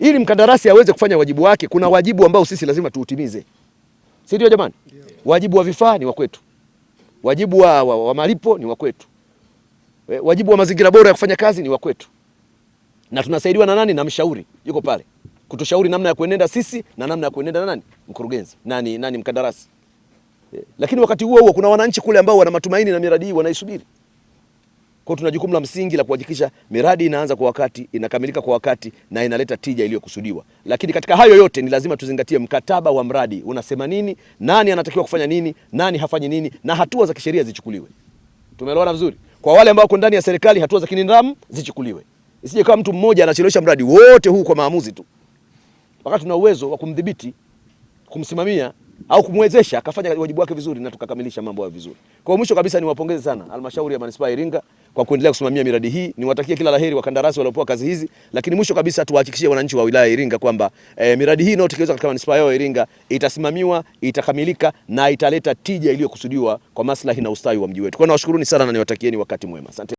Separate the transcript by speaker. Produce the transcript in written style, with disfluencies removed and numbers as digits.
Speaker 1: Ili mkandarasi aweze kufanya wajibu wake, kuna wajibu ambao sisi lazima tuutimize. Si ndio jamani? Wajibu wa vifaa ni wa kwetu. Wajibu wa malipo ni wa kwetu. Wajibu wa mazingira bora ya kufanya kazi ni wa kwetu. Na tunasaidiwa na nani? Na mshauri. Yuko pale. Kutushauri namna ya kuenenda sisi na namna ya kuenenda na nani? Mkurugenzi. Nani mkandarasi. Lakini wakati huo kuna wananchi kule ambao wana matumaini na miradi hii wanaisubiri. Kwa tuna jukumu la msingi la kuhakikisha miradi inaanza kwa wakati, inakamilika kwa wakati na inaleta tija iliyokusudiwa. Lakini katika hayo yote ni lazima tuzingatie mkataba wa mradi unasema nini, nani anatakiwa kufanya nini, nani hafanyi nini, na hatua za kisheria zichukuliwe. Tumeelewana vizuri? Kwa wale ambao wako ndani ya serikali, hatua za kinidhamu zichukuliwe. Isije kama mtu mmoja anachelewesha mradi wote huu kwa maamuzi tu, wakati tuna uwezo wa kumdhibiti, kumsimamia au kumwezesha akafanya wajibu wake vizuri na tukakamilisha mambo hayo vizuri. Kwa mwisho kabisa niwapongeze sana Halmashauri ya Manispaa ya Iringa kwa kuendelea kusimamia miradi hii. Niwatakie kila laheri wakandarasi waliopewa kazi hizi, lakini mwisho kabisa tuwahakikishie wananchi wa wilaya ya Iringa kwamba miradi hii inayotekelezwa katika Manispaa ya Iringa itasimamiwa, itakamilika na italeta tija iliyokusudiwa kwa maslahi na ustawi wa mji wetu. Kwa hiyo nawashukuruni sana na niwatakieni wakati mwema. Asante.